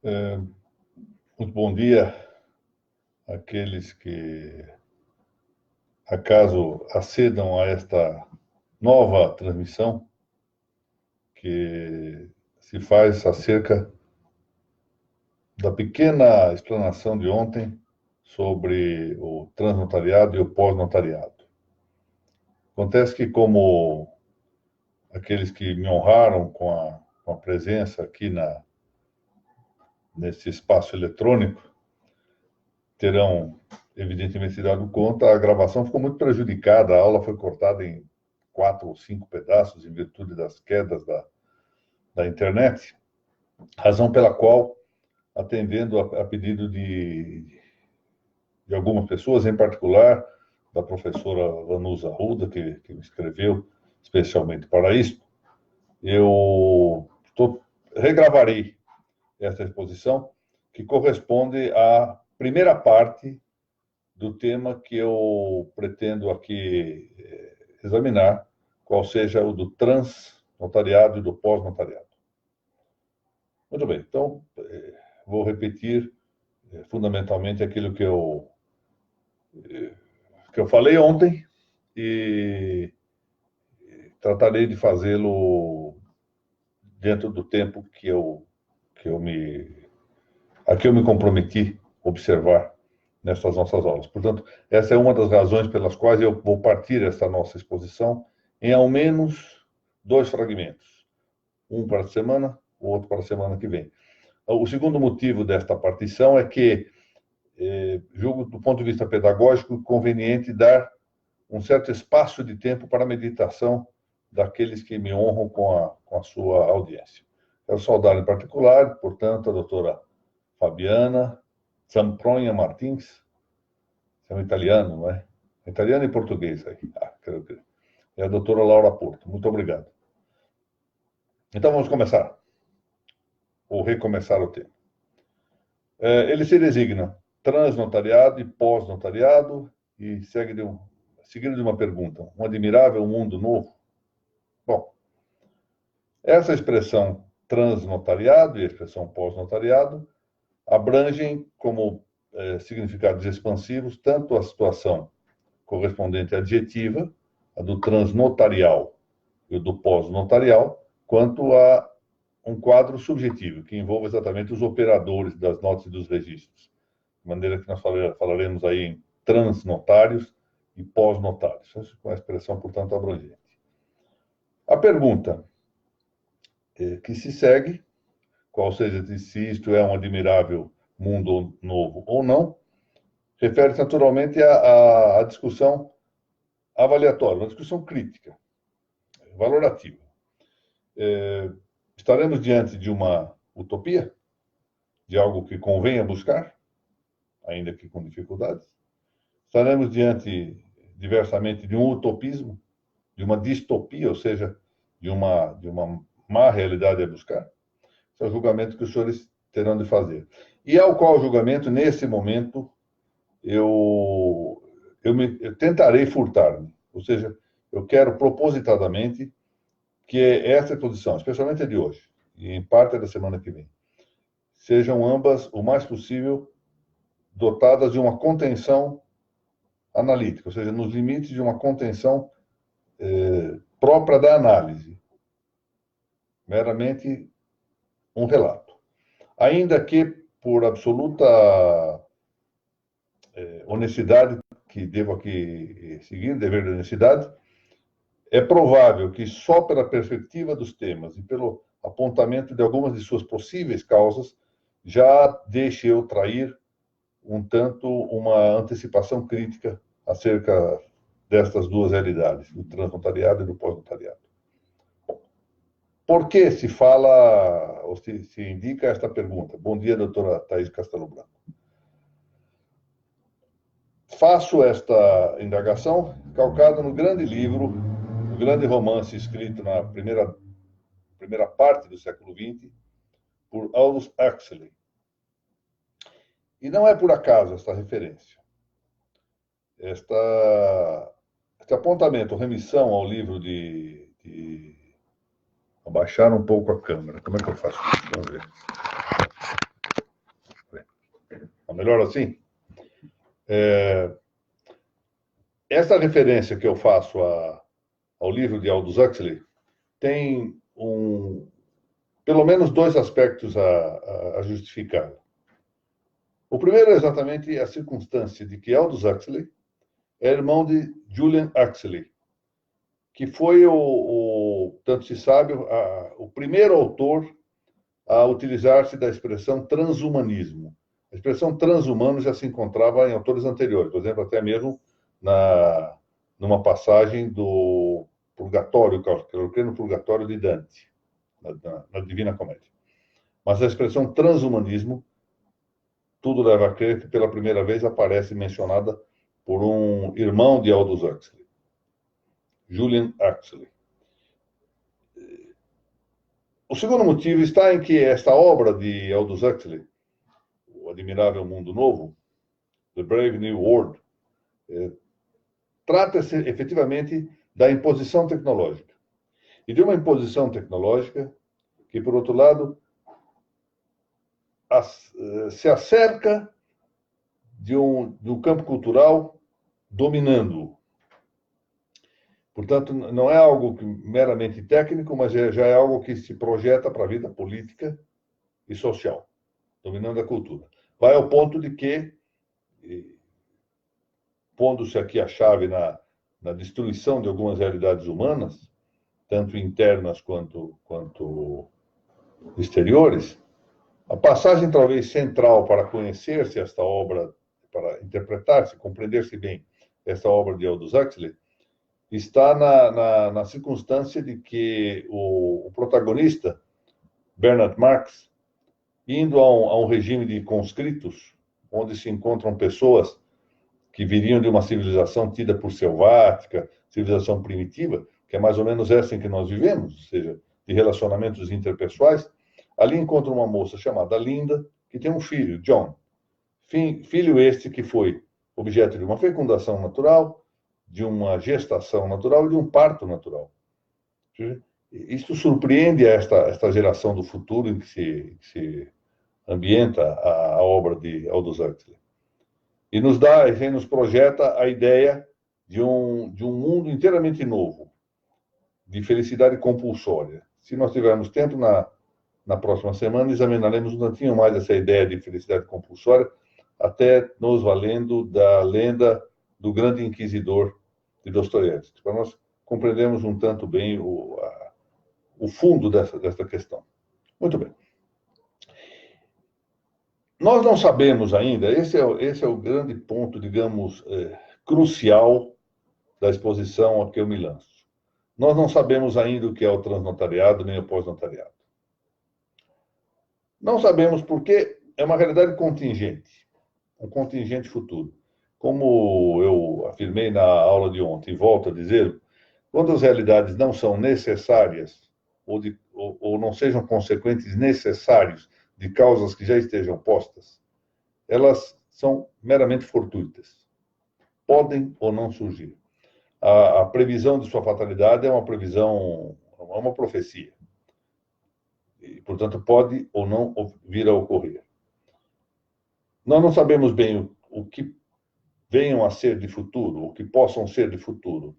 É, muito bom dia àqueles que, acaso, acedam a esta nova transmissão que se faz acerca da pequena explanação de ontem sobre o transnotariado e o pós-notariado. Acontece que, como aqueles que me honraram com a presença aqui nesse espaço eletrônico, terão, evidentemente, se dado conta, a gravação ficou muito prejudicada, a aula foi cortada em 4 ou 5 pedaços em virtude das quedas da internet, razão pela qual, atendendo a pedido de algumas pessoas, em particular da professora Vanusa Arruda, que me escreveu especialmente para isso, eu regravarei essa exposição, que corresponde à primeira parte do tema que eu pretendo aqui examinar, qual seja o do transnotariado e do pós-notariado. Muito bem, então vou repetir fundamentalmente aquilo que eu falei ontem e tratarei de fazê-lo dentro do tempo a que eu me comprometi a observar nessas nossas aulas. Portanto, essa é uma das razões pelas quais eu vou partir essa nossa exposição em ao menos 2 fragmentos. Um para a semana, o outro para a semana que vem. O segundo motivo desta partição é que julgo, do ponto de vista pedagógico, conveniente dar um certo espaço de tempo para a meditação daqueles que me honram com a sua audiência. Quero saudar em particular, portanto, a doutora Fabiana Zampronha Martins, é um italiano, não é? Italiano e português aí. Creio que é a doutora Laura Porto. Muito obrigado. Então vamos começar, ou recomeçar o tema. Ele se designa transnotariado e pós-notariado e seguindo de uma pergunta: um admirável mundo novo? Bom, essa expressão transnotariado e a expressão pós-notariado abrangem como significados expansivos tanto a situação correspondente adjetiva, a do transnotarial e o do pós-notarial, quanto a um quadro subjetivo, que envolve exatamente os operadores das notas e dos registros. De maneira que nós falaremos aí em transnotários e pós-notários, com a expressão, portanto, abrangente. A pergunta que se segue, qual seja se isto é um admirável mundo novo ou não, refere-se naturalmente à discussão avaliatória, uma discussão crítica, valorativa. Estaremos diante de uma utopia, de algo que convenha buscar, ainda que com dificuldades. Estaremos diante, diversamente, de um utopismo, de uma distopia, ou seja, de uma má realidade a buscar. Esse é o julgamento que os senhores terão de fazer. E ao qual julgamento, nesse momento, eu tentarei furtar-me. Ou seja, eu quero propositadamente que essa exposição, especialmente a de hoje, e em parte da semana que vem, sejam ambas, o mais possível, dotadas de uma contenção analítica, ou seja, nos limites de uma contenção própria da análise. Meramente um relato. Ainda que, por absoluta honestidade, que devo aqui seguir, dever de honestidade, é provável que só pela perspectiva dos temas e pelo apontamento de algumas de suas possíveis causas, já deixe eu trair um tanto uma antecipação crítica acerca destas duas realidades, do transnotariado e do pós-notariado. Por que se fala, ou se indica esta pergunta? Bom dia, doutora Thaís Castelo Branco. Faço esta indagação calcada no grande livro, no grande romance escrito na primeira parte do século XX, por Aldous Huxley. E não é por acaso esta referência. Este apontamento, remissão ao livro Abaixar um pouco a câmera. Como é que eu faço? Vamos ver. Melhor assim? Essa referência que eu faço ao livro de Aldous Huxley tem pelo menos dois aspectos a justificar. O primeiro é exatamente a circunstância de que Aldous Huxley é irmão de Julian Huxley, que foi tanto se sabe, o primeiro autor a utilizar-se da expressão transhumanismo. A expressão transhumano já se encontrava em autores anteriores, por exemplo, até mesmo numa passagem do Purgatório, que eu creio no Purgatório de Dante, na Divina Comédia. Mas a expressão transhumanismo, tudo leva a crer que pela primeira vez aparece mencionada por um irmão de Aldous Huxley, Julian Huxley. O segundo motivo está em que esta obra de Aldous Huxley, O Admirável Mundo Novo, The Brave New World, trata-se efetivamente da imposição tecnológica. E de uma imposição tecnológica que, por outro lado, se acerca de um campo cultural dominando-o. Portanto, não é algo meramente técnico, mas já é algo que se projeta para a vida política e social, dominando a cultura. Vai ao ponto de que, pondo-se aqui a chave na destruição de algumas realidades humanas, tanto internas quanto exteriores, a passagem talvez central para conhecer-se esta obra, para interpretar-se, compreender-se bem esta obra de Aldous Huxley, está na circunstância de que o protagonista, Bernard Marx, indo a um regime de conscritos, onde se encontram pessoas que viriam de uma civilização tida por selvática, civilização primitiva, que é mais ou menos essa em que nós vivemos, ou seja, de relacionamentos interpessoais, ali encontra uma moça chamada Linda, que tem um filho, John. Filho este que foi objeto de uma fecundação natural, de uma gestação natural e de um parto natural. Isto surpreende esta geração do futuro em que se ambienta a obra de Aldous Huxley. E nos projeta a ideia de um mundo inteiramente novo, de felicidade compulsória. Se nós tivermos tempo, na próxima semana, examinaremos um tantinho mais essa ideia de felicidade compulsória, até nos valendo da lenda do grande inquisidor de Dostoiévski, para nós compreendermos um tanto bem o fundo desta questão. Muito bem. Nós não sabemos ainda, esse é o grande ponto, digamos, crucial da exposição a que eu me lanço. Nós não sabemos ainda o que é o transnotariado nem o pós-notariado. Não sabemos porque é uma realidade contingente, um contingente futuro. Como eu afirmei na aula de ontem, e volto a dizer, quando as realidades não são necessárias ou não sejam consequentes necessários de causas que já estejam postas, elas são meramente fortuitas. Podem ou não surgir. A previsão de sua fatalidade é uma previsão, é uma profecia. E, portanto, pode ou não vir a ocorrer. Nós não sabemos bem o que venham a ser de futuro, o que possam ser de futuro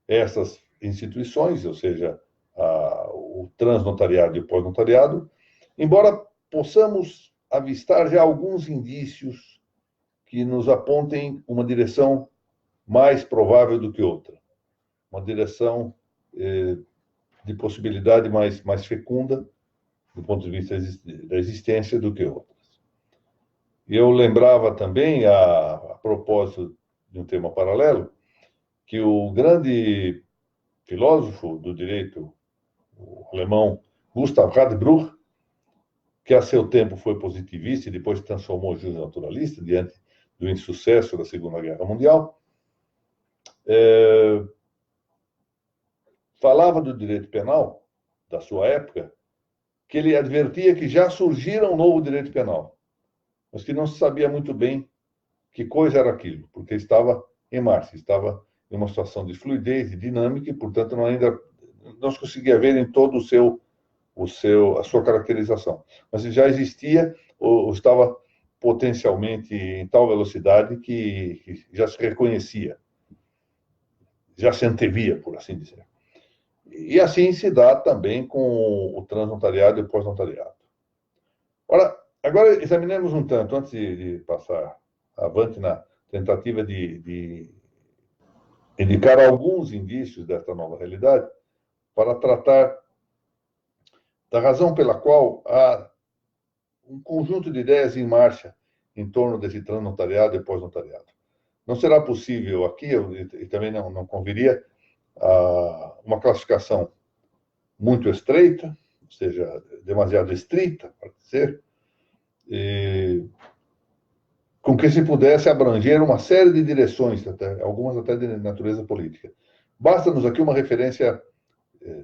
essas instituições, ou seja, o transnotariado e o pós-notariado, embora possamos avistar já alguns indícios que nos apontem uma direção mais provável do que outra, uma direção de possibilidade mais fecunda do ponto de vista da existência do que outras. E eu lembrava também, a propósito de um tema paralelo, que o grande filósofo do direito, o alemão Gustav Radbruch, que a seu tempo foi positivista e depois se transformou em justnaturalista diante do insucesso da Segunda Guerra Mundial, falava do direito penal da sua época, que ele advertia que já surgira um novo direito penal, mas que não se sabia muito bem que coisa era aquilo, porque estava em marcha, estava em uma situação de fluidez e dinâmica e, portanto, não se conseguia ver em todo a sua caracterização. Mas já existia, ou estava potencialmente em tal velocidade que já se reconhecia, já se antevia, por assim dizer. E assim se dá também com o transnotariado e o pós-notariado. Ora, agora examinemos um tanto, antes de passar avante na tentativa de indicar alguns indícios desta nova realidade, para tratar da razão pela qual há um conjunto de ideias em marcha em torno desse transnotariado e pós-notariado. Não será possível aqui, e também não conviria, uma classificação muito estreita, ou seja, demasiado estrita, pode ser, com que se pudesse abranger uma série de direções, algumas até de natureza política. Basta-nos aqui uma referência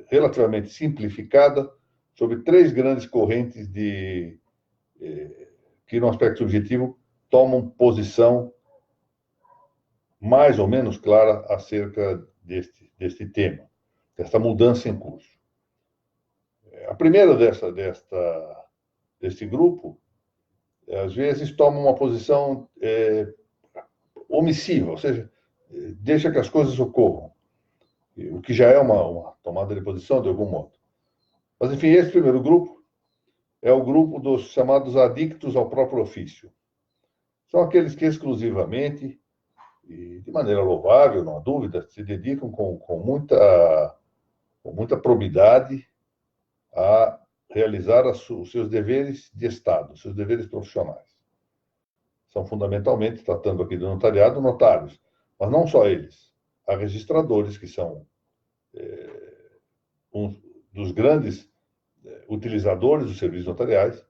relativamente simplificada sobre 3 grandes correntes que, no aspecto subjetivo, tomam posição mais ou menos clara acerca deste tema, desta mudança em curso. A primeira deste grupo, às vezes, toma uma posição omissiva, ou seja, deixa que as coisas ocorram, o que já é uma tomada de posição, de algum modo. Mas, enfim, esse primeiro grupo é o grupo dos chamados adictos ao próprio ofício. São aqueles que exclusivamente, e de maneira louvável, não há dúvida, se dedicam com muita probidade a realizar os seus deveres de Estado, os seus deveres profissionais. São fundamentalmente, tratando aqui do notariado, notários, mas não só eles. Há registradores, que são um dos grandes utilizadores dos serviços notariais,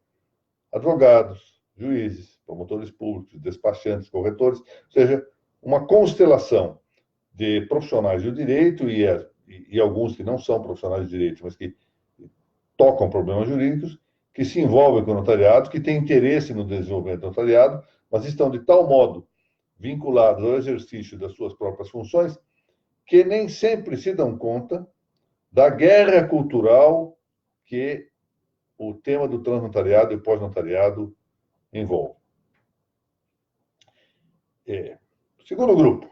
advogados, juízes, promotores públicos, despachantes, corretores, ou seja, uma constelação de profissionais do direito e alguns que não são profissionais de direito, mas que tocam problemas jurídicos, que se envolvem com o notariado, que têm interesse no desenvolvimento do notariado, mas estão de tal modo vinculados ao exercício das suas próprias funções, que nem sempre se dão conta da guerra cultural que o tema do transnotariado e pós-notariado envolve. O segundo grupo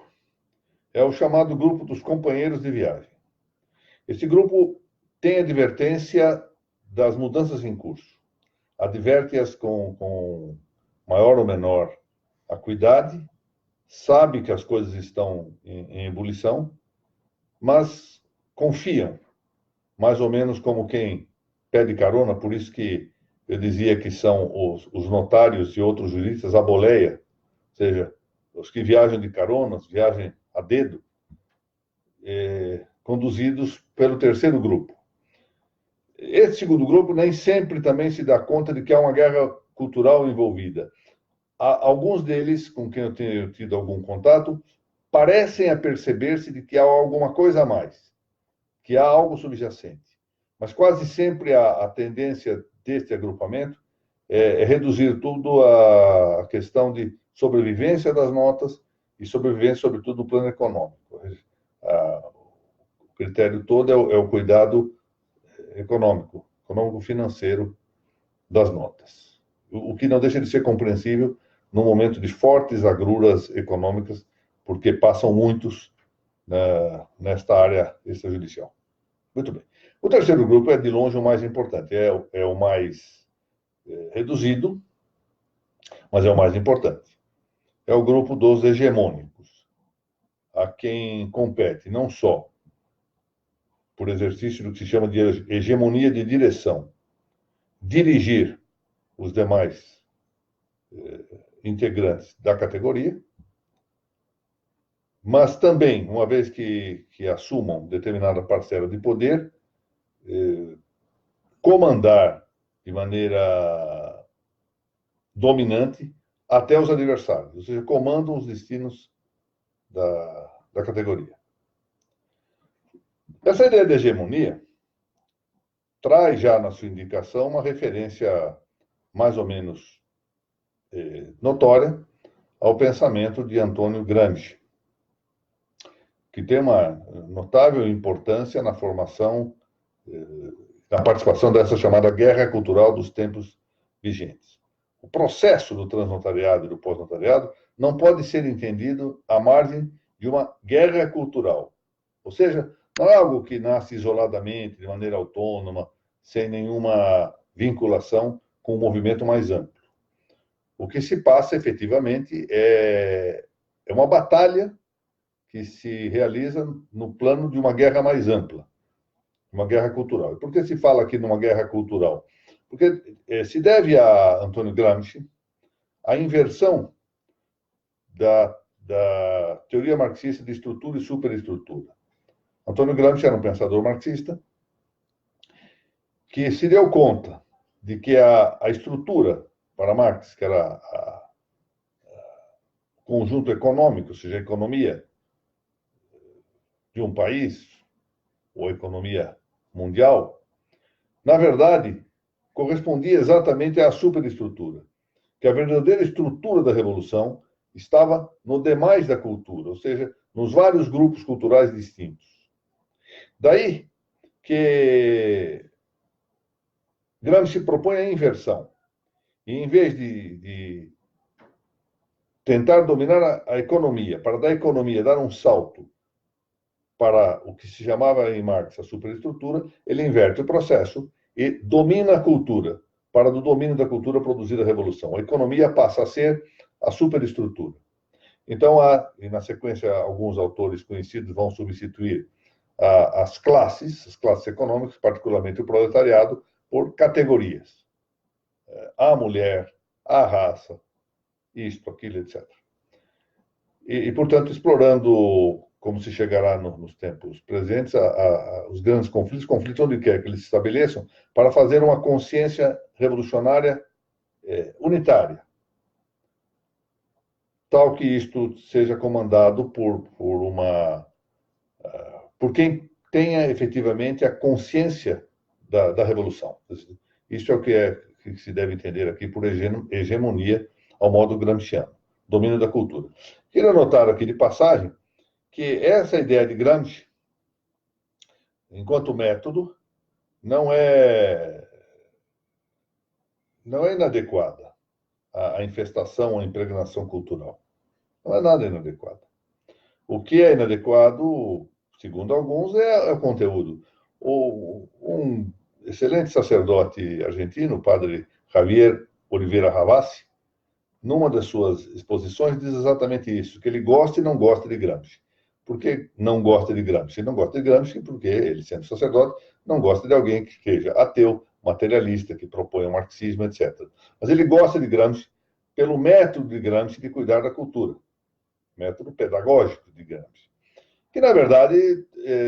é o chamado grupo dos companheiros de viagem. Esse grupo tem advertência das mudanças em curso. Adverte-as com maior ou menor acuidade, sabe que as coisas estão em ebulição, mas confiam, mais ou menos como quem pede carona, por isso que eu dizia que são os notários e outros juristas a boleia, ou seja, os que viajam de caronas, viajam a dedo, conduzidos pelo terceiro grupo. Esse segundo grupo nem sempre também se dá conta de que há uma guerra cultural envolvida. Alguns deles, com quem eu tenho tido algum contato, parecem aperceber-se de que há alguma coisa a mais, que há algo subjacente. Mas quase sempre a tendência deste agrupamento é reduzir tudo à questão de sobrevivência das notas e sobrevivência, sobretudo, no plano econômico. O critério todo é o cuidado econômico-financeiro das notas. O que não deixa de ser compreensível num momento de fortes agruras econômicas, porque passam muitos nesta área extrajudicial. Muito bem. O terceiro grupo é, de longe, o mais importante. É o mais reduzido, mas é o mais importante. É o grupo dos hegemônicos, a quem compete não só por exercício do que se chama de hegemonia de direção, dirigir os demais integrantes da categoria, mas também, uma vez que assumam determinada parcela de poder, comandar de maneira dominante até os adversários, ou seja, comandam os destinos da categoria. Essa ideia de hegemonia traz já na sua indicação uma referência mais ou menos notória ao pensamento de Antônio Gramsci, que tem uma notável importância na formação, na participação dessa chamada guerra cultural dos tempos vigentes. o processo do transnotariado e do pós-notariado não pode ser entendido à margem de uma guerra cultural. Ou seja, não é algo que nasce isoladamente, de maneira autônoma, sem nenhuma vinculação com o movimento mais amplo. O que se passa, efetivamente, é uma batalha que se realiza no plano de uma guerra mais ampla, uma guerra cultural. E por que se fala aqui numa guerra cultural? Porque se deve a Antônio Gramsci a inversão da teoria marxista de estrutura e superestrutura. Antônio Gramsci era um pensador marxista que se deu conta de que a estrutura para Marx, que era o conjunto econômico, ou seja, a economia de um país, ou a economia mundial, na verdade, correspondia exatamente à superestrutura, que a verdadeira estrutura da revolução estava no demais da cultura, ou seja, nos vários grupos culturais distintos. Daí que Gramsci propõe a inversão. E em vez de tentar dominar a economia, para da economia dar um salto para o que se chamava em Marx a superestrutura, ele inverte o processo e domina a cultura, para do domínio da cultura produzir a revolução. A economia passa a ser a superestrutura. Então, e na sequência, alguns autores conhecidos vão substituir as classes econômicas, particularmente o proletariado, por categorias. A mulher, a raça, isto, aquilo, etc. E portanto, explorando como se chegará nos tempos presentes, os grandes conflitos onde quer que eles se estabeleçam, para fazer uma consciência revolucionária unitária, tal que isto seja comandado por quem tenha efetivamente a consciência da revolução. Isso é o que se deve entender aqui por hegemonia ao modo gramsciano, domínio da cultura. Queria notar aqui de passagem que essa ideia de Gramsci, enquanto método, não é inadequada à infestação, à impregnação cultural. Não é nada inadequado. O que é inadequado, segundo alguns, é o conteúdo. Um excelente sacerdote argentino, o padre Javier Oliveira Ravassi, numa das suas exposições, diz exatamente isso, que ele gosta e não gosta de Gramsci. Por que não gosta de Gramsci? Ele não gosta de Gramsci porque, ele sendo sacerdote, não gosta de alguém que seja ateu, materialista, que propõe o marxismo, etc. Mas ele gosta de Gramsci pelo método de Gramsci de cuidar da cultura, método pedagógico de Gramsci, que, na verdade,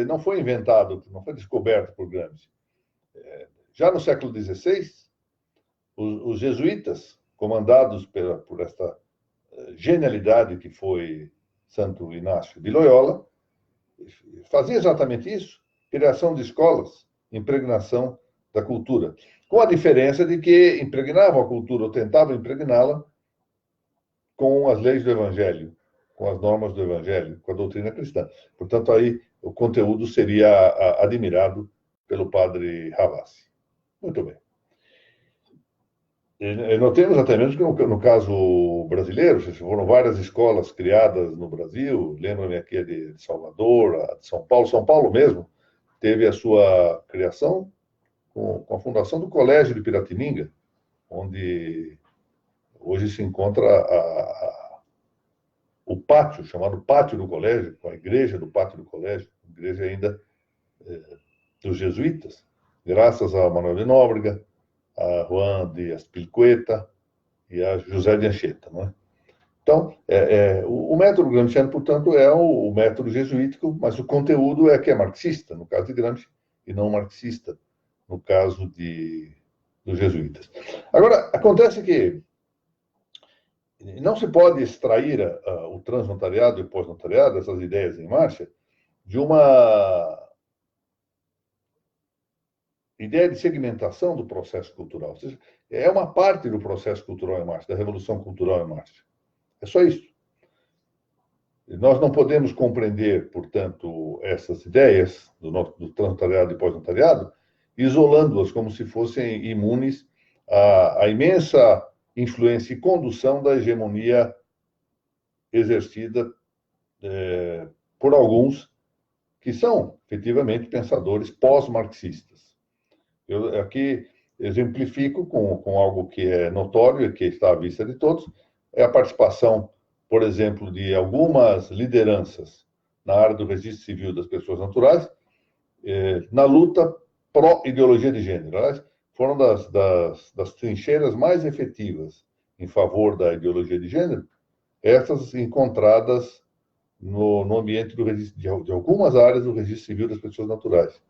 não foi inventado, não foi descoberto por Gramsci. Já no século XVI, os jesuítas, comandados por esta genialidade que foi Santo Inácio de Loyola, fazia exatamente isso, criação de escolas, impregnação da cultura, com a diferença de que impregnavam a cultura, ou tentavam impregná-la com as leis do Evangelho, com as normas do Evangelho, com a doutrina cristã. Portanto, aí o conteúdo seria admirado pelo padre Ravassi. Muito bem. Notemos até mesmo que no caso brasileiro, foram várias escolas criadas no Brasil, lembro-me aqui a de Salvador, a de São Paulo. São Paulo mesmo teve a sua criação com a fundação do Colégio de Piratininga, onde hoje se encontra o pátio, chamado Pátio do Colégio, com a igreja do Pátio do Colégio, igreja ainda dos jesuítas, graças a Manuel de Nóbrega, a Juan de Azpilicueta e a José de Anchieta, não é? Então, o método gramsciano, portanto, é o método jesuítico, mas o conteúdo é que é marxista, no caso de Gramsci, e não marxista, no caso dos jesuítas. Agora, acontece que não se pode extrair o transnotariado e o pós-notariado, essas ideias em marcha, de uma ideia de segmentação do processo cultural. Ou seja, é uma parte do processo cultural em marcha, da revolução cultural em marcha. É só isso. E nós não podemos compreender, portanto, essas ideias do transnotariado e pós-notariado, isolando-as como se fossem imunes à imensa influência e condução da hegemonia exercida por alguns que são, efetivamente, pensadores pós-marxistas. Eu aqui exemplifico com algo que é notório e que está à vista de todos, é a participação, por exemplo, de algumas lideranças na área do registro civil das pessoas naturais, na luta pró-ideologia de gênero. Aliás, foram das trincheiras mais efetivas em favor da ideologia de gênero, essas encontradas no ambiente de algumas áreas do registro civil das pessoas naturais,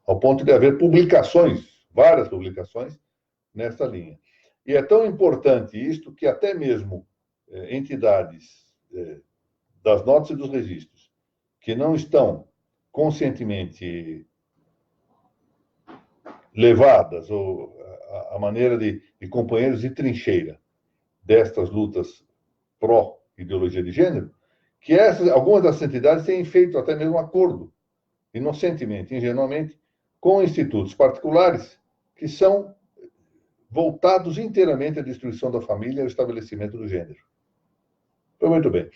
ao ponto de haver publicações, várias publicações, nessa linha. E é tão importante isto que até mesmo entidades das notas e dos registros que não estão conscientemente levadas ou a maneira de companheiros de trincheira destas lutas pró-ideologia de gênero, que algumas dessas entidades têm feito até mesmo acordo, inocentemente, ingenuamente, com institutos particulares que são voltados inteiramente à destruição da família e ao estabelecimento do gênero. Muito bem.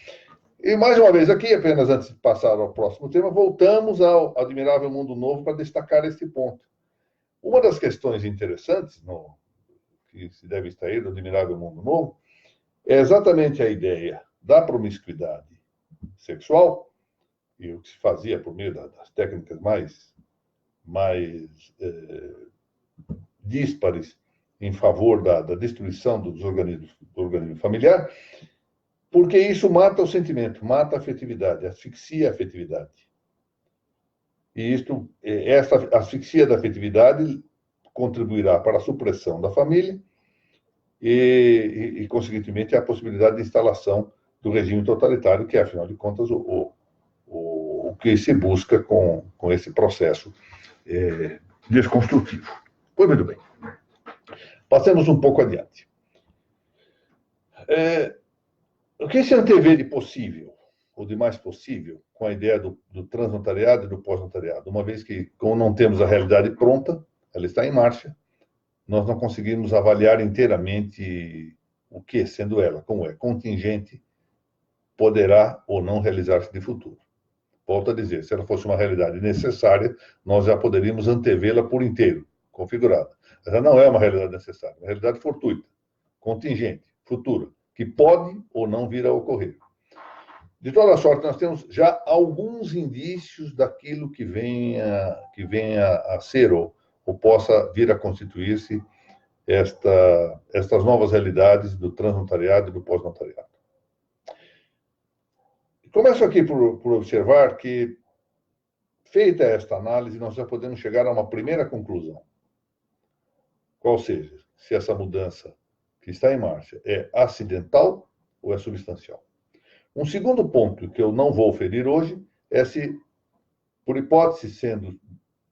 E, mais uma vez, aqui, apenas antes de passar ao próximo tema, voltamos ao Admirável Mundo Novo para destacar este ponto. Uma das questões interessantes que se deve extrair do Admirável Mundo Novo é exatamente a ideia da promiscuidade sexual, e o que se fazia por meio das técnicas mais díspares em favor da destruição do organismo familiar, porque isso mata o sentimento, mata a afetividade, asfixia a afetividade. E essa asfixia da afetividade contribuirá para a supressão da família e consequentemente, a possibilidade de instalação do regime totalitário, que é, afinal de contas, o que se busca com esse processo desconstrutivo. Pois muito bem. Passemos um pouco adiante. O que se antevê de possível, ou de mais possível, com a ideia do transnotariado e do pós-notariado? Uma vez que, como não temos a realidade pronta, ela está em marcha, nós não conseguimos avaliar inteiramente o que, sendo ela, como é, contingente, poderá ou não realizar-se de futuro. Volto a dizer, se ela fosse uma realidade necessária, nós já poderíamos antevê-la por inteiro, configurada. Ela não é uma realidade necessária, é uma realidade fortuita, contingente, futura, que pode ou não vir a ocorrer. De toda sorte, nós temos já alguns indícios daquilo que venha a ser ou possa vir a constituir-se estas novas realidades do transnotariado e do pós-notariado. Começo aqui por observar que, feita esta análise, nós já podemos chegar a uma primeira conclusão. Qual seja, se essa mudança que está em marcha é acidental ou é substancial. Um segundo ponto que eu não vou ferir hoje é se, por hipótese,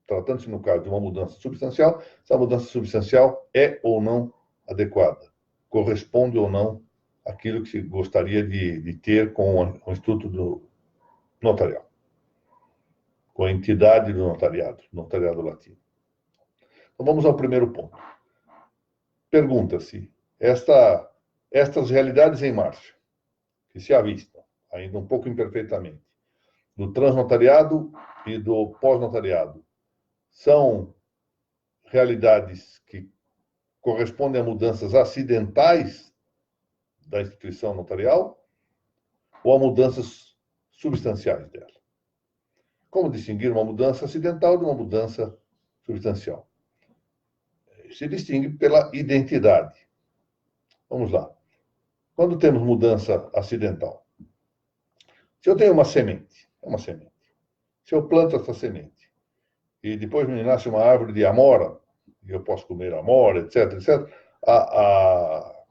tratando-se no caso de uma mudança substancial, se a mudança substancial é ou não adequada, corresponde ou não àquilo que se gostaria de ter com o Instituto Notarial, com a entidade do notariado latino. Então vamos ao primeiro ponto. Pergunta-se, estas realidades em marcha, que se avistam, ainda um pouco imperfeitamente, do transnotariado e do pós-notariado, são realidades que correspondem a mudanças acidentais da instituição notarial ou a mudanças substanciais dela? Como distinguir uma mudança acidental de uma mudança substancial? Se distingue pela identidade. Vamos lá. Quando temos mudança acidental, se eu tenho uma semente, se eu planto essa semente e depois me nasce uma árvore de amora, e eu posso comer amora, etc., etc.,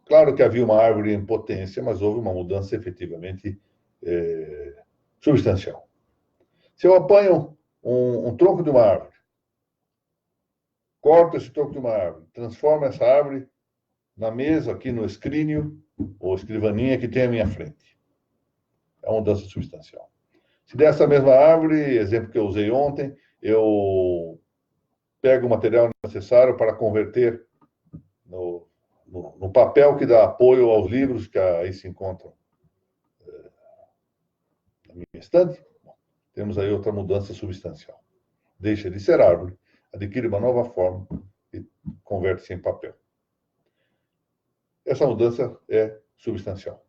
claro que havia uma árvore em potência, mas houve uma mudança efetivamente substancial. Se eu apanho um tronco de uma árvore, corto esse tronco de uma árvore, transformo essa árvore na mesa, aqui no escrínio, ou escrivaninha que tem à minha frente. É uma mudança substancial. Se dessa mesma árvore, exemplo que eu usei ontem, eu pego o material necessário para converter no papel que dá apoio aos livros que aí se encontram na minha estante, temos aí outra mudança substancial. Deixa de ser árvore, adquire uma nova forma e converte-se em papel. Essa mudança é substancial.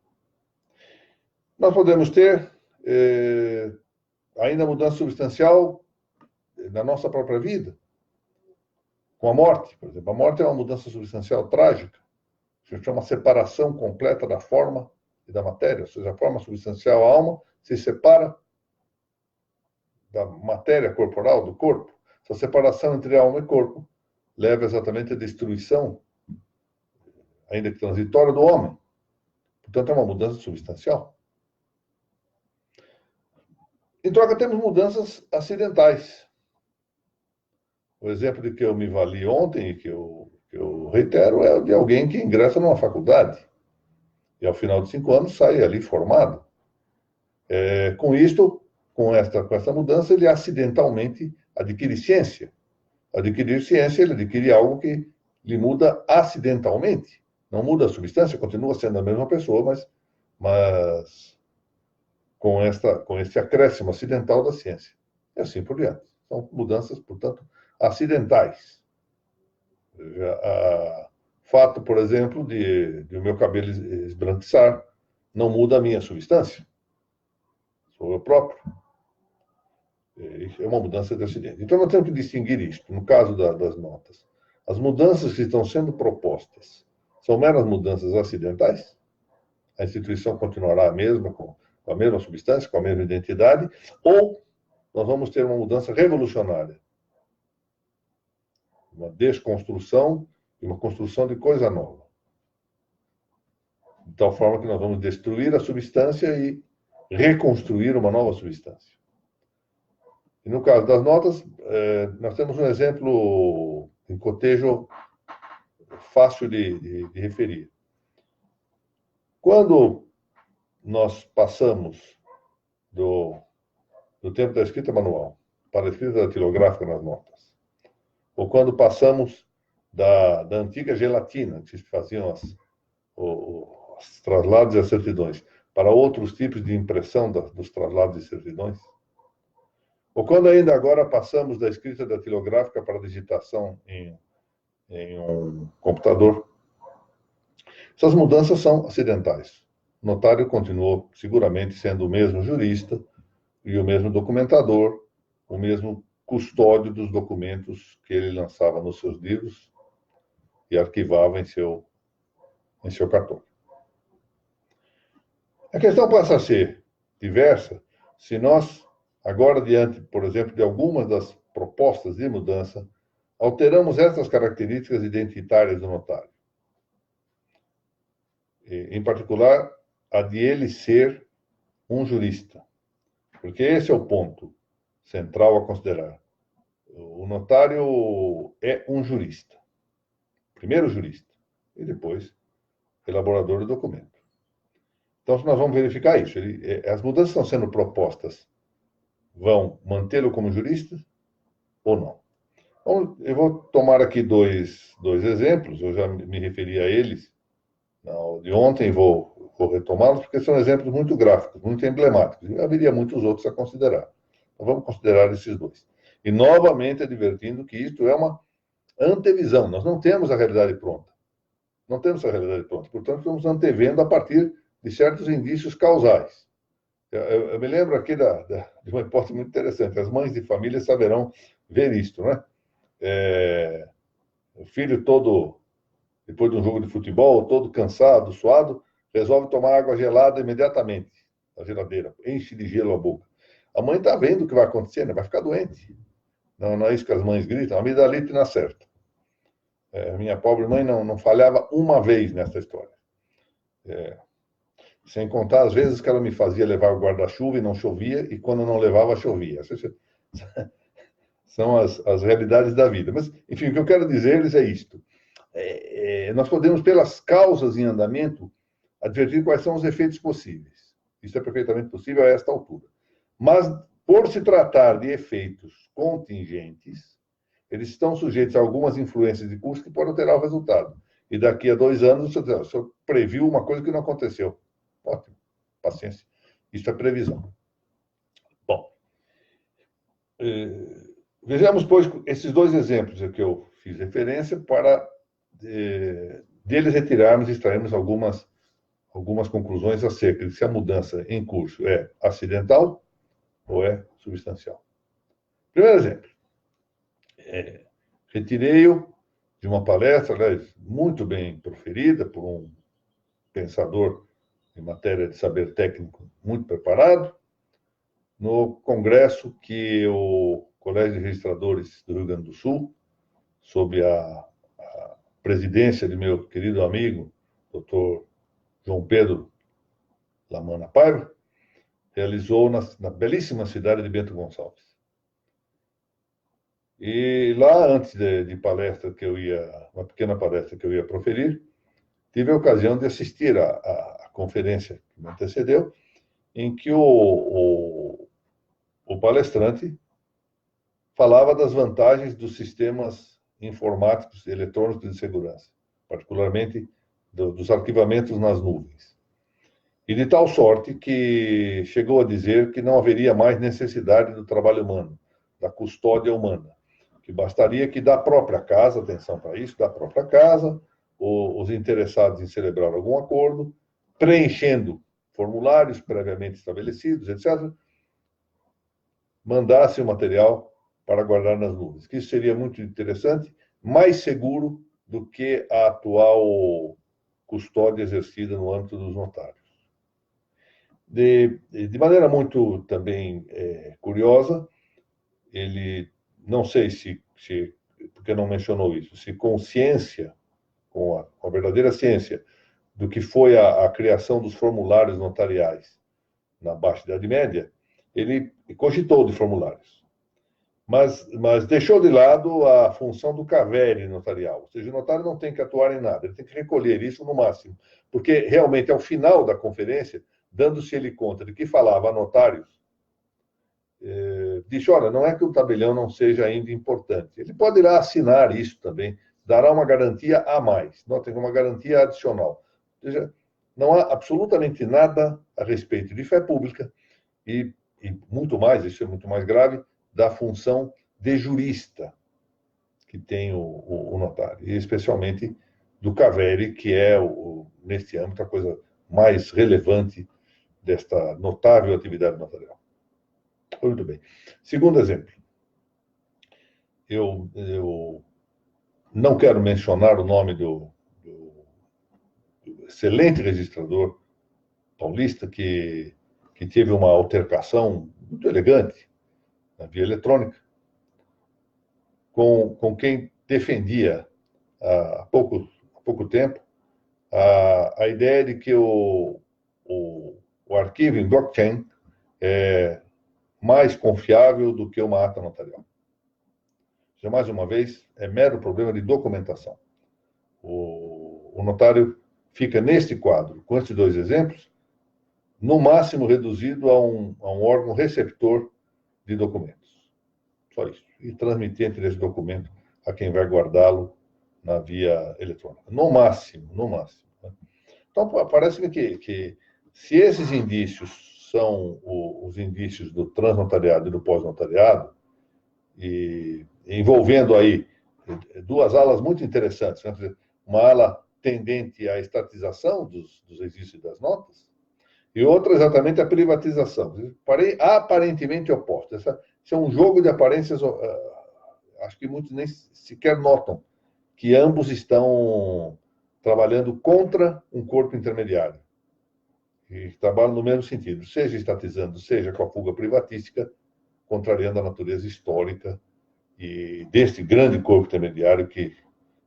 Nós podemos ter ainda mudança substancial na nossa própria vida, com a morte, por exemplo. A morte é uma mudança substancial trágica. Isso chama separação completa da forma e da matéria, ou seja, a forma substancial, a alma, se separa da matéria corporal, do corpo. Essa separação entre alma e corpo leva exatamente à destruição, ainda que transitória, do homem. Portanto, é uma mudança substancial. Em troca, temos mudanças acidentais. O exemplo de que eu me vali ontem e que eu reitero é o de alguém que ingressa numa faculdade e, ao final de 5 anos, sai ali formado. Com isto, com essa mudança, ele acidentalmente adquire ciência. Adquirir ciência, ele adquire algo que lhe muda acidentalmente. Não muda a substância, continua sendo a mesma pessoa, mas com esse acréscimo acidental da ciência. E assim por diante. São mudanças, portanto, acidentais. Fato, por exemplo, de o meu cabelo esbranquiçar não muda a minha substância. Sou eu próprio. É uma mudança de acidente. Então, nós temos que distinguir isto. No caso das notas, as mudanças que estão sendo propostas são meras mudanças acidentais? A instituição continuará a mesma, com a mesma substância, com a mesma identidade? Ou nós vamos ter uma mudança revolucionária? Uma desconstrução e uma construção de coisa nova. De tal forma que nós vamos destruir a substância e reconstruir uma nova substância. E no caso das notas, nós temos um exemplo em cotejo fácil de referir. Quando nós passamos do tempo da escrita manual para a escrita datilográfica nas notas, ou quando passamos da antiga gelatina, que se faziam os traslados e as certidões, para outros tipos de impressão dos traslados e certidões, ou quando ainda agora passamos da escrita datilográfica para a digitação em um computador. Essas mudanças são acidentais. O notário continuou seguramente sendo o mesmo jurista e o mesmo documentador, o mesmo custódio dos documentos que ele lançava nos seus livros e arquivava em seu cartório. A questão passa a ser diversa se nós, agora diante, por exemplo, de algumas das propostas de mudança, alteramos essas características identitárias do notário. Em particular, a de ele ser um jurista. Porque esse é o ponto central a considerar. O notário é um jurista. Primeiro jurista. E depois elaborador do documento. Então, nós vamos verificar isso. As mudanças que estão sendo propostas vão mantê-lo como jurista ou não? Então, eu vou tomar aqui dois exemplos. Eu já me referi a eles de ontem, vou retomá-los, porque são exemplos muito gráficos, muito emblemáticos. E haveria muitos outros a considerar. Então, vamos considerar esses dois. E, novamente, advertindo que isto é uma antevisão. Nós não temos a realidade pronta. Não temos a realidade pronta. Portanto, estamos antevendo a partir de certos indícios causais. Eu me lembro aqui de uma hipótese muito interessante. As mães de família saberão ver isto, né? O filho todo, depois de um jogo de futebol, todo cansado, suado, resolve tomar água gelada imediatamente na geladeira, enche de gelo a boca. A mãe está vendo o que vai acontecer, né? Vai ficar doente. Não é isso que as mães gritam, a amidalite na certa. Minha pobre mãe não falhava uma vez nessa história. Sem contar as vezes que ela me fazia levar o guarda-chuva e não chovia, e quando não levava, chovia. São as realidades da vida. Mas, enfim, o que eu quero dizer-lhes é isto. Nós podemos, pelas causas em andamento, advertir quais são os efeitos possíveis. Isso é perfeitamente possível a esta altura. Mas, por se tratar de efeitos contingentes, eles estão sujeitos a algumas influências de curso que podem alterar o resultado. e daqui a 2 anos o senhor previu uma coisa que não aconteceu. Ótimo, paciência. Isso é previsão. Bom, vejamos, pois, esses 2 exemplos que eu fiz referência para deles retirarmos e extrairmos algumas conclusões acerca de se a mudança em curso é acidental ou é substancial. Primeiro exemplo. Retirei-o de uma palestra, aliás, muito bem proferida por um pensador em matéria de saber técnico muito preparado, no congresso que o Colégio de Registradores do Rio Grande do Sul, sob a presidência de meu querido amigo, Dr. João Pedro Lamana Paiva, realizou na belíssima cidade de Bento Gonçalves. E lá, antes de palestra uma pequena palestra que eu ia proferir, tive a ocasião de assistir à conferência que me antecedeu, em que o palestrante falava das vantagens dos sistemas informáticos e eletrônicos de segurança, particularmente dos arquivamentos nas nuvens. E de tal sorte que chegou a dizer que não haveria mais necessidade do trabalho humano, da custódia humana, que bastaria que da própria casa, atenção para isso, da própria casa, os interessados em celebrar algum acordo, preenchendo formulários previamente estabelecidos, etc., mandasse o material para guardar nas nuvens. Que isso seria muito interessante, mais seguro do que a atual custódia exercida no âmbito dos notários. De maneira muito também curiosa, ele, não sei se porque não mencionou isso, se com ciência, com a verdadeira ciência do que foi a criação dos formulários notariais na Baixa Idade Média, ele cogitou de formulários, mas deixou de lado a função do caveire notarial, ou seja, o notário não tem que atuar em nada, ele tem que recolher isso no máximo, porque realmente, ao final da conferência, dando-se ele conta de que falava a notários, disse, olha, não é que o tabelião não seja ainda importante, ele pode ir lá assinar isso também, dará uma garantia a mais, notem, uma garantia adicional. Ou seja, não há absolutamente nada a respeito de fé pública e muito mais, isso é muito mais grave, da função de jurista que tem o notário, e especialmente do caveire, que é, neste âmbito, a coisa mais relevante desta notável atividade notarial. Muito bem. Segundo exemplo. Eu não quero mencionar o nome do excelente registrador paulista que teve uma altercação muito elegante na via eletrônica com quem defendia há pouco tempo a ideia de que o arquivo em blockchain é mais confiável do que uma ata notarial. Já mais uma vez, é mero problema de documentação. O notário fica neste quadro, com estes 2 exemplos, no máximo reduzido a um órgão receptor de documentos. Só isso. E transmitente desse documento a quem vai guardá-lo na via eletrônica. No máximo, no máximo. Então, parece-me que se esses indícios são os indícios do transnotariado e do pós-notariado, e envolvendo aí 2 alas muito interessantes, né? Uma ala tendente à estatização dos registros e das notas, e outra exatamente à privatização. Aparentemente opostos. Isso é um jogo de aparências, acho que muitos nem sequer notam que ambos estão trabalhando contra um corpo intermediário. E trabalham no mesmo sentido, seja estatizando, seja com a fuga privatística, contrariando a natureza histórica e deste grande corpo intermediário que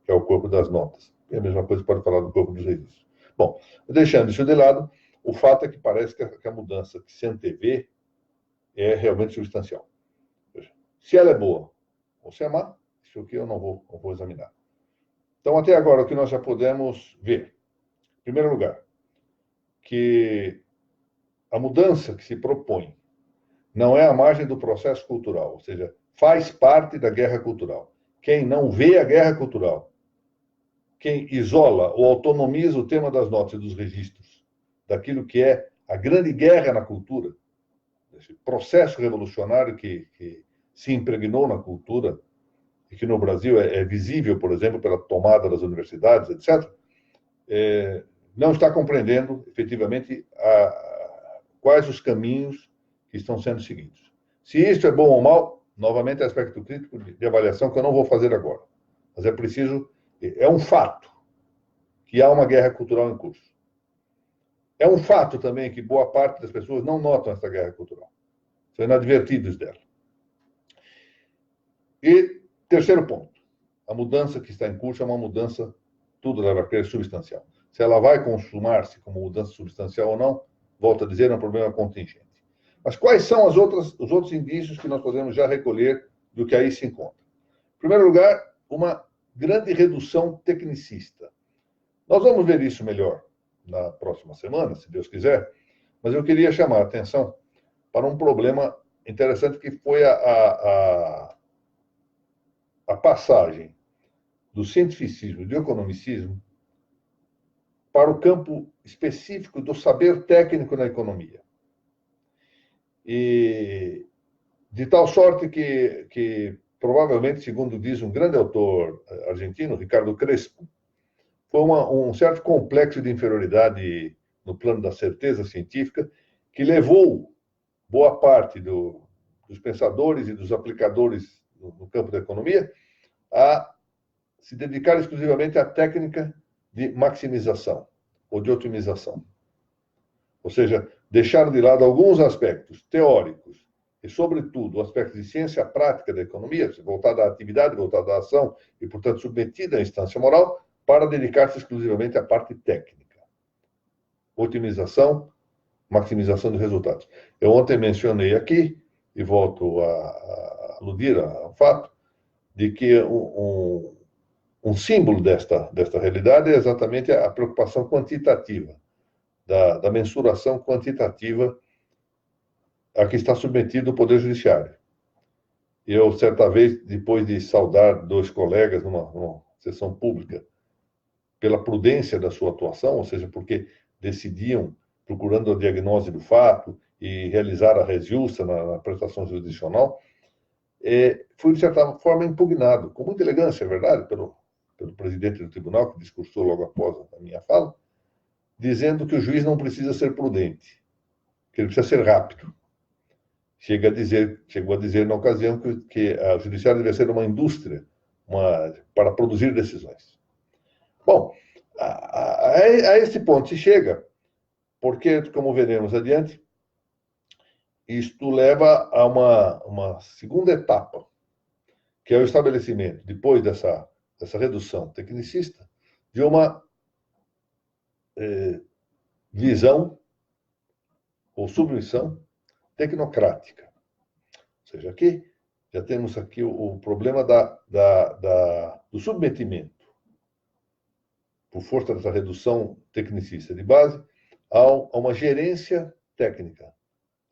é o corpo das notas. E a mesma coisa pode falar do corpo dos registros. Bom, deixando isso de lado, o fato é que parece que a mudança que se antevê é realmente substancial. Se ela é boa ou se é má, isso aqui eu não vou examinar. Então, até agora, o que nós já podemos ver? Em primeiro lugar, que a mudança que se propõe não é à margem do processo cultural, ou seja, faz parte da guerra cultural. Quem não vê a guerra cultural, quem isola ou autonomiza o tema das notas e dos registros daquilo que é a grande guerra na cultura, esse processo revolucionário que se impregnou na cultura e que no Brasil é visível, por exemplo, pela tomada das universidades, etc., não está compreendendo efetivamente quais os caminhos que estão sendo seguidos. Se isso é bom ou mal, novamente é aspecto crítico de avaliação que eu não vou fazer agora. Mas é preciso, é um fato que há uma guerra cultural em curso. É um fato também que boa parte das pessoas não notam essa guerra cultural. São inadvertidos dela. E terceiro ponto, a mudança que está em curso é uma mudança, tudo leva a crer, substancial. Se ela vai consumar-se como mudança substancial ou não, volto a dizer, é um problema contingente. Mas quais são os outros indícios que nós podemos já recolher do que aí se encontra? Em primeiro lugar, uma grande redução tecnicista. Nós vamos ver isso melhor na próxima semana, se Deus quiser, mas eu queria chamar a atenção para um problema interessante que foi a passagem do cientificismo e do economicismo para o campo específico do saber técnico na economia. E de tal sorte que provavelmente, segundo diz um grande autor argentino, Ricardo Crespo, foi um certo complexo de inferioridade no plano da certeza científica que levou boa parte dos pensadores e dos aplicadores no campo da economia a se dedicar exclusivamente à técnica de maximização ou de otimização. Ou seja, deixar de lado alguns aspectos teóricos e, sobretudo, o aspecto de ciência prática da economia, voltada à atividade, voltada à ação e, portanto, submetida à instância moral, para dedicar-se exclusivamente à parte técnica. Otimização, maximização de resultados. Eu ontem mencionei aqui, e volto a aludir ao fato, de que um símbolo desta realidade é exatamente a preocupação quantitativa, da mensuração quantitativa a que está submetido o Poder Judiciário. Eu, certa vez, depois de saudar dois colegas numa sessão pública pela prudência da sua atuação, ou seja, porque decidiam procurando a diagnose do fato e realizar a res justa na prestação jurisdicional, fui, de certa forma, impugnado, com muita elegância, é verdade, pelo presidente do tribunal, que discursou logo após a minha fala, dizendo que o juiz não precisa ser prudente, que ele precisa ser rápido. Chegou a dizer na ocasião que a judiciária deve ser uma indústria para produzir decisões. Bom, a esse ponto se chega, porque, como veremos adiante, isto leva a uma segunda etapa, que é o estabelecimento, depois dessa redução tecnicista, de uma visão ou submissão tecnocrática. Ou seja, aqui já temos aqui o problema do submetimento, por força dessa redução tecnicista de base, a uma gerência técnica,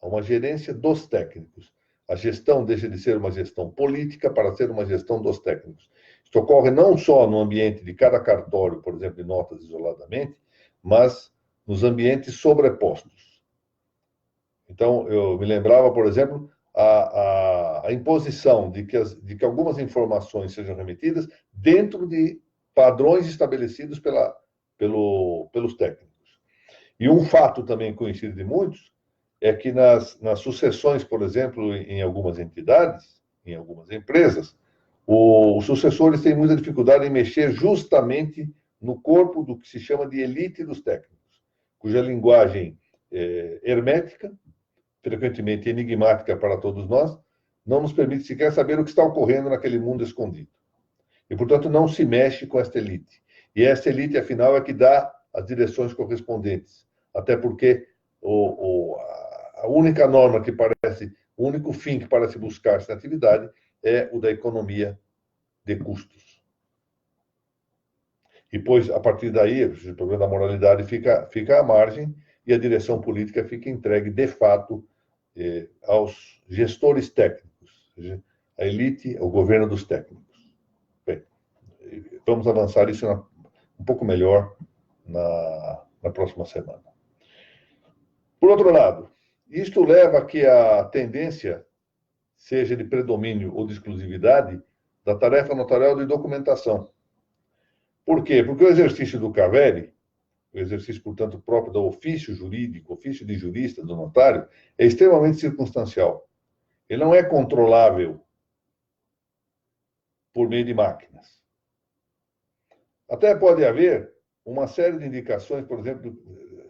a uma gerência dos técnicos. A gestão deixa de ser uma gestão política para ser uma gestão dos técnicos. Isto ocorre não só no ambiente de cada cartório, por exemplo, de notas isoladamente, mas nos ambientes sobrepostos. Então, eu me lembrava, por exemplo, a imposição de que algumas informações sejam remetidas dentro de padrões estabelecidos pelos técnicos. E um fato também conhecido de muitos é que nas sucessões, por exemplo, em algumas entidades, em algumas empresas, os sucessores têm muita dificuldade em mexer justamente no corpo do que se chama de elite dos técnicos, cuja linguagem hermética, frequentemente enigmática para todos nós, não nos permite sequer saber o que está ocorrendo naquele mundo escondido. E, portanto, não se mexe com esta elite. E esta elite, afinal, é que dá as direções correspondentes. Até porque a única norma que parece, o único fim que parece buscar-se na atividade é o da economia de custos. E, pois, a partir daí, o problema da moralidade fica à margem e a direção política fica entregue, de fato, aos gestores técnicos, ou seja, a elite, o governo dos técnicos. Bem, vamos avançar isso um pouco melhor na próxima semana. Por outro lado, isto leva a que a tendência seja de predomínio ou de exclusividade da tarefa notarial de documentação. Por quê? Porque o exercício do CAVERE, o exercício, portanto, próprio do ofício jurídico, ofício de jurista do notário, é extremamente circunstancial. Ele não é controlável por meio de máquinas. Até pode haver uma série de indicações, por exemplo,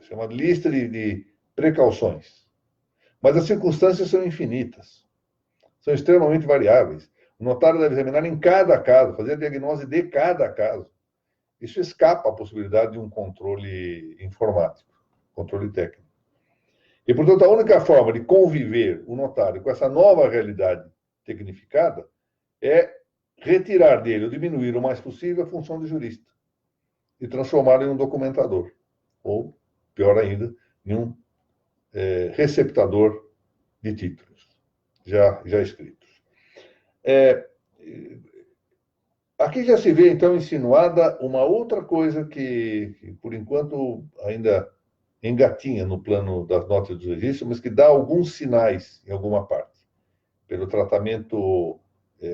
chamada lista de precauções. Mas as circunstâncias são infinitas. São extremamente variáveis. O notário deve examinar em cada caso, fazer a diagnose de cada caso. Isso escapa à possibilidade de um controle informático, controle técnico. E, portanto, a única forma de conviver o notário com essa nova realidade tecnificada é retirar dele ou diminuir o mais possível a função de jurista e transformá-lo em um documentador, ou, pior ainda, em um receptador de títulos já escritos. Aqui já se vê, então, insinuada uma outra coisa que por enquanto, ainda engatinha no plano das notas do registro, mas que dá alguns sinais em alguma parte, pelo tratamento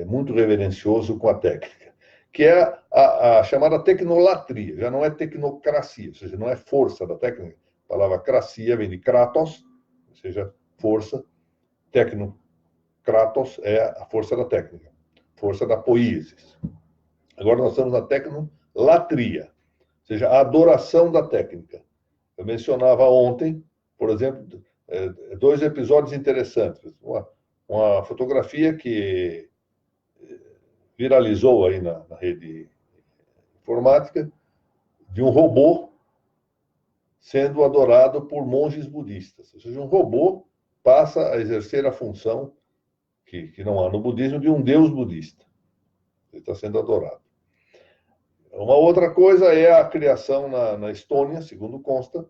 muito reverencioso com a técnica, que é a chamada tecnolatria, já não é tecnocracia, ou seja, não é força da técnica. A palavra cracia vem de kratos, ou seja, força, tecnokratos é a força da técnica, força da poiesis. Agora nós estamos na tecnolatria, ou seja, a adoração da técnica. Eu mencionava ontem, por exemplo, 2 episódios interessantes. Uma fotografia que viralizou aí na rede informática de um robô sendo adorado por monges budistas. Ou seja, um robô passa a exercer a função que não há no budismo de um deus budista. Ele está sendo adorado. Uma outra coisa é a criação na Estônia, segundo consta,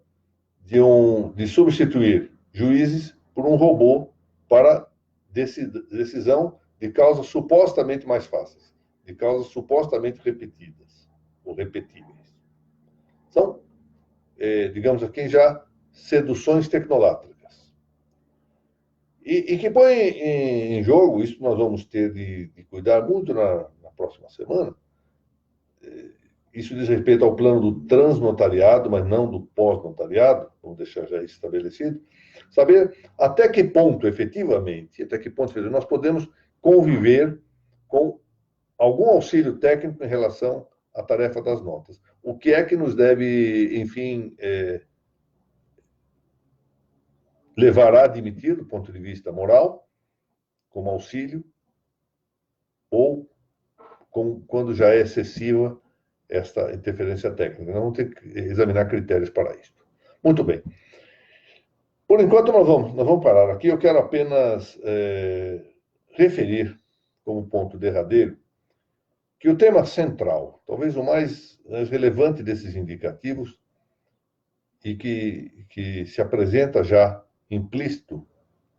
de substituir juízes por um robô para decisão de causas supostamente mais fáceis, de causas supostamente repetidas ou repetíveis. São, digamos aqui, já seduções tecnolátricas. E que põe em jogo, isso nós vamos ter de cuidar muito na próxima semana. Isso diz respeito ao plano do transnotariado, mas não do pós-notariado, vamos deixar já isso estabelecido. Saber até que ponto, efetivamente, nós podemos conviver com algum auxílio técnico em relação à tarefa das notas. O que é que nos deve, enfim, levar a admitir, do ponto de vista moral, como auxílio, ou quando já é excessiva esta interferência técnica. Nós vamos ter que examinar critérios para isso. Muito bem. Por enquanto, nós vamos parar aqui. Eu quero apenas referir, como ponto derradeiro, que o tema central, talvez o mais relevante desses indicativos, e que se apresenta já implícito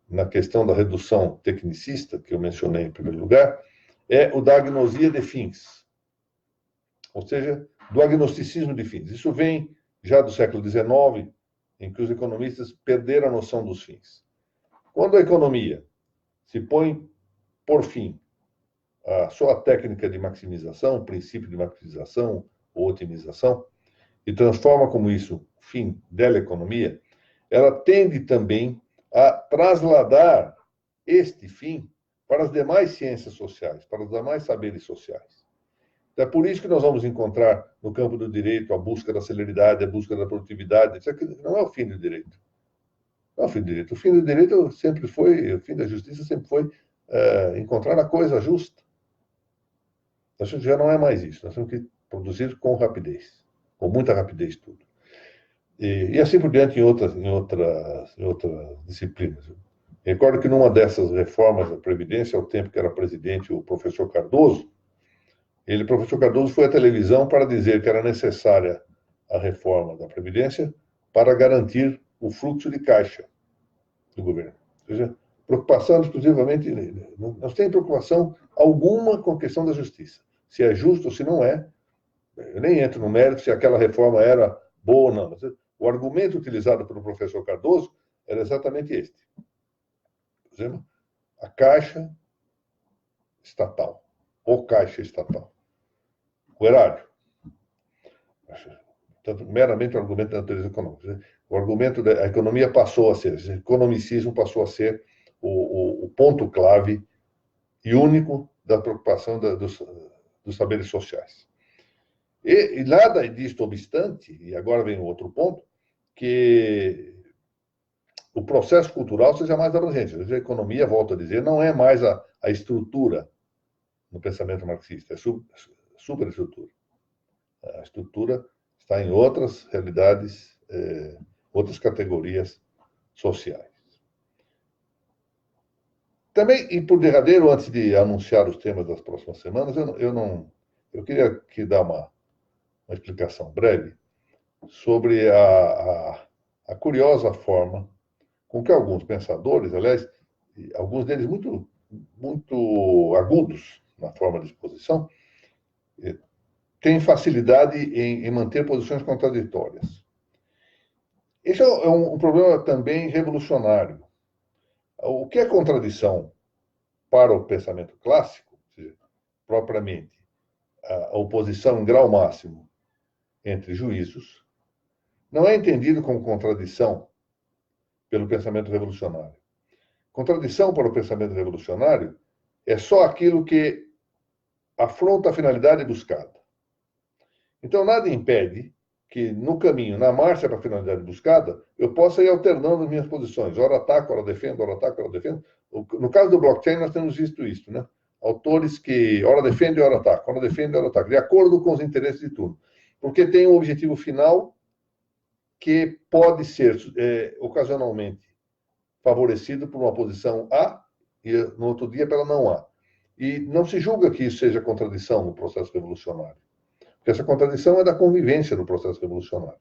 na questão da redução tecnicista, que eu mencionei em primeiro lugar, é o da agnosia de fins. Ou seja, do agnosticismo de fins. Isso vem já do século XIX, em que os economistas perderam a noção dos fins. Quando a economia se põe por fim a sua técnica de maximização, princípio de maximização ou otimização, e transforma como isso o fim dela economia, ela tende também a trasladar este fim para as demais ciências sociais, para os demais saberes sociais. É por isso que nós vamos encontrar no campo do direito a busca da celeridade, a busca da produtividade. Isso aqui não é o fim do direito. Não é o fim do direito. O fim do direito sempre foi, o fim da justiça sempre foi encontrar a coisa justa. Nós já não é mais isso. Nós temos que produzir com rapidez, com muita rapidez tudo. E assim por diante em outras disciplinas. Recordo que numa dessas reformas da Previdência, ao tempo que era presidente o professor Cardoso, o professor Cardoso foi à televisão para dizer que era necessária a reforma da Previdência para garantir o fluxo de caixa do governo. Ou seja, preocupação exclusivamente, nós temos preocupação alguma com a questão da justiça. Se é justo ou se não é, Eu nem entro no mérito se aquela reforma era boa ou não. O argumento utilizado pelo professor Cardoso era exatamente este. Por exemplo, a Caixa estatal, ou Caixa estatal. O erário. Portanto, meramente um argumento de natureza econômica. O argumento da economia passou a ser, o economicismo passou a ser o ponto-clave e único da preocupação dos saberes sociais. E nada disto obstante, e agora vem o outro ponto, que o processo cultural seja mais abrangente. A economia, volto a dizer, não é mais a estrutura no pensamento marxista, é superestrutura. A estrutura está em outras realidades, outras categorias sociais. Também, e por derradeiro, antes de anunciar os temas das próximas semanas, eu queria aqui dar uma explicação breve sobre a curiosa forma com que alguns pensadores, aliás, alguns deles muito agudos na forma de exposição, têm facilidade em manter posições contraditórias. Esse é um problema também revolucionário. O que é contradição para o pensamento clássico, propriamente a oposição em grau máximo entre juízos, não é entendido como contradição pelo pensamento revolucionário. Contradição para o pensamento revolucionário é só aquilo que afronta a finalidade buscada. Então, nada impede que, no caminho, na marcha para a finalidade buscada, eu possa ir alternando as minhas posições. Ora ataco, ora defendo, ora ataco, ora defendo. No caso do blockchain, nós temos visto isso, né? Autores que ora defendem, ora atacam, ora defendem, ora atacam, de acordo com os interesses de turno. Porque tem um objetivo final que pode ser, ocasionalmente, favorecido por uma posição A e, no outro dia, pela não A. E não se julga que isso seja contradição no processo revolucionário. Porque essa contradição é da convivência do processo revolucionário.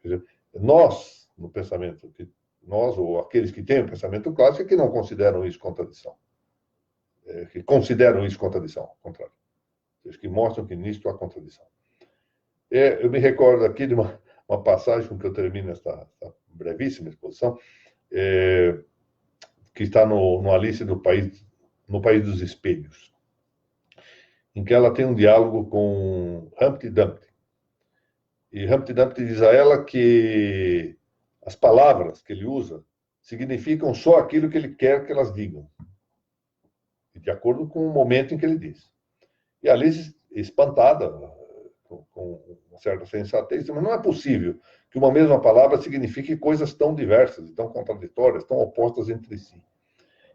Quer dizer, nós, no pensamento, nós ou aqueles que têm o pensamento clássico, é que não consideram isso contradição. Que consideram isso contradição, ao contrário. Eles que mostram que nisto há contradição. Eu me recordo aqui de uma passagem com que eu termino esta brevíssima exposição, que está no Alice no País dos Espelhos, em que ela tem um diálogo com Humpty Dumpty. E Humpty Dumpty diz a ela que as palavras que ele usa significam só aquilo que ele quer que elas digam, de acordo com o momento em que ele diz. E Alice, espantada, com uma certa sensatez, diz, mas não é possível que uma mesma palavra signifique coisas tão diversas, tão contraditórias, tão opostas entre si.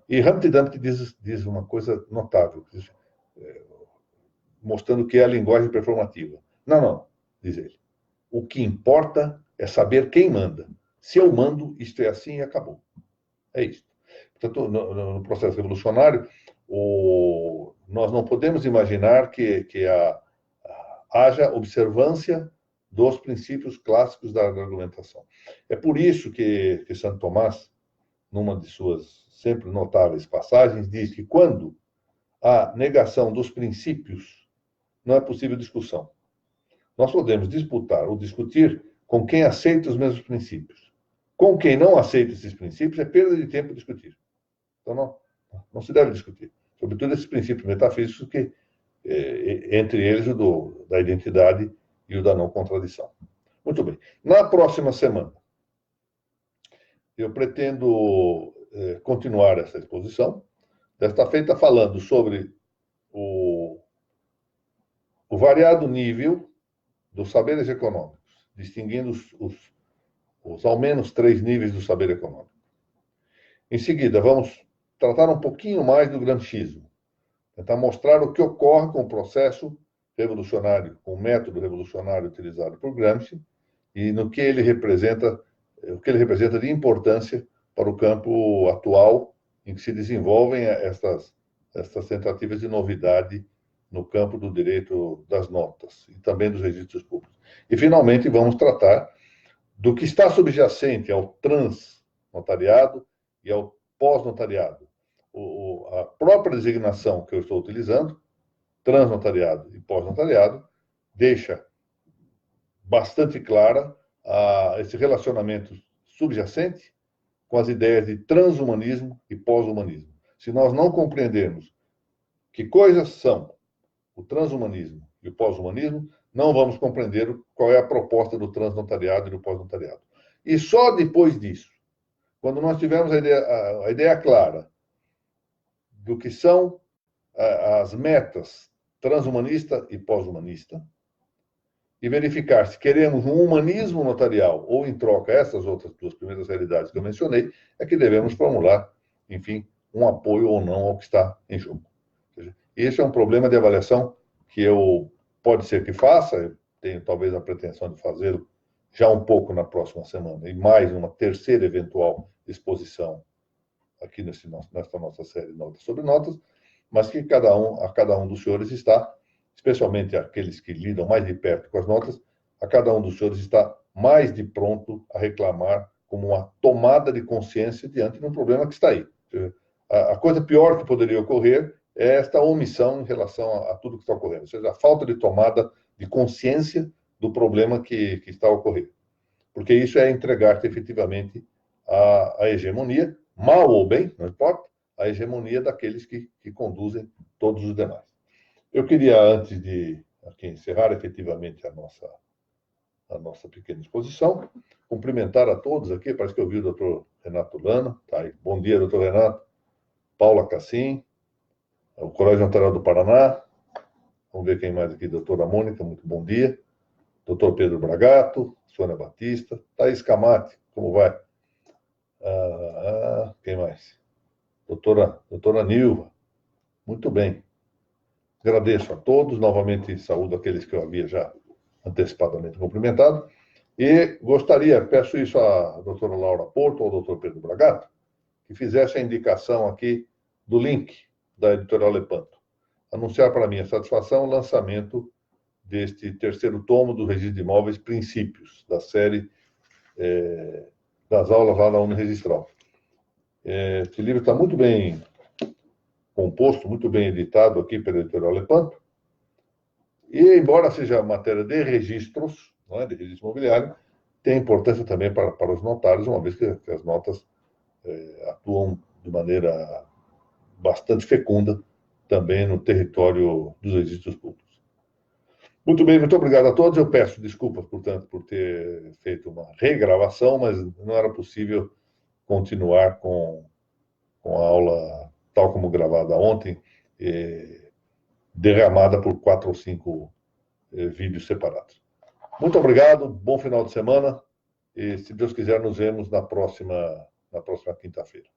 E Humpty Dumpty diz uma coisa notável, mostrando que é a linguagem performativa. Não, diz ele. O que importa é saber quem manda. Se eu mando, isto é assim e acabou. É isso. Portanto, no processo revolucionário, nós não podemos imaginar que haja observância dos princípios clássicos da argumentação. É por isso que Santo Tomás, numa de suas sempre notáveis passagens, diz que quando há negação dos princípios, não é possível discussão. Nós podemos disputar ou discutir com quem aceita os mesmos princípios. Com quem não aceita esses princípios, é perda de tempo discutir. Então, não se deve discutir. Sobretudo esses princípios metafísicos, entre eles o da identidade e o da não contradição. Muito bem. Na próxima semana, eu pretendo continuar essa exposição, desta feita falando sobre o variado nível dos saberes econômicos, distinguindo os ao menos 3 níveis do saber econômico. Em seguida, vamos tratar um pouquinho mais do gramscismo, tentar mostrar o que ocorre com o processo revolucionário, com o método revolucionário utilizado por Gramsci e no que ele representa, o que ele representa de importância para o campo atual em que se desenvolvem estas tentativas de novidade no campo do direito das notas e também dos registros públicos. E, finalmente, vamos tratar do que está subjacente ao transnotariado e ao pós-notariado. A própria designação que eu estou utilizando, transnotariado e pós-notariado, deixa bastante clara esse relacionamento subjacente com as ideias de transhumanismo e pós-humanismo. Se nós não compreendermos que coisas são o transhumanismo e o pós-humanismo, não vamos compreender qual é a proposta do transnotariado e do pós-notariado. E só depois disso, quando nós tivermos a ideia clara do que são as metas transhumanista e pós-humanista, e verificar se queremos um humanismo notarial ou, em troca, essas outras duas primeiras realidades que eu mencionei, é que devemos formular, enfim, um apoio ou não ao que está em jogo. Esse é um problema de avaliação que eu pode ser que faça, eu tenho talvez a pretensão de fazê-lo já um pouco na próxima semana, e mais uma terceira eventual exposição aqui nesta nossa série Notas sobre Notas, mas que a cada um dos senhores está, especialmente aqueles que lidam mais de perto com as notas, a cada um dos senhores está mais de pronto a reclamar como uma tomada de consciência diante de um problema que está aí. A coisa pior que poderia ocorrer é esta omissão em relação a tudo que está ocorrendo, ou seja, a falta de tomada de consciência do problema que está ocorrendo. Porque isso é entregar-te efetivamente à hegemonia, mal ou bem, não importa, a hegemonia daqueles que conduzem todos os demais. Eu queria, antes de aqui encerrar efetivamente a nossa pequena exposição, cumprimentar a todos aqui. Parece que eu vi o doutor Renato Lana. Tá aí. Bom dia, doutor Renato. Paula Cassim, o Colégio Notarial do Paraná. Vamos ver quem mais aqui. Doutora Mônica, muito bom dia. Doutor Pedro Bragato, Sônia Batista. Thaís Camate, como vai? Quem mais? Doutora Nilva. Muito bem. Agradeço a todos, novamente saúdo aqueles que eu havia já antecipadamente cumprimentado, e gostaria, peço isso à doutora Laura Porto ou ao doutor Pedro Bragato, que fizesse a indicação aqui do link da Editorial Lepanto. Anunciar para minha satisfação o lançamento deste terceiro tomo do Registro de Imóveis Princípios, da série das aulas lá na Uniregistral. Esse livro está muito bem composto, muito bem editado aqui pela Editorial Lepanto, e embora seja matéria de registros, não é, de registro imobiliário, tem importância também para os notários, uma vez que as notas atuam de maneira bastante fecunda também no território dos registros públicos. Muito bem, muito obrigado a todos. Eu peço desculpas, portanto, por ter feito uma regravação, mas não era possível continuar com a aula tal como gravada ontem, derramada por 4 ou 5 vídeos separados. Muito obrigado, bom final de semana, e se Deus quiser, nos vemos na próxima quinta-feira.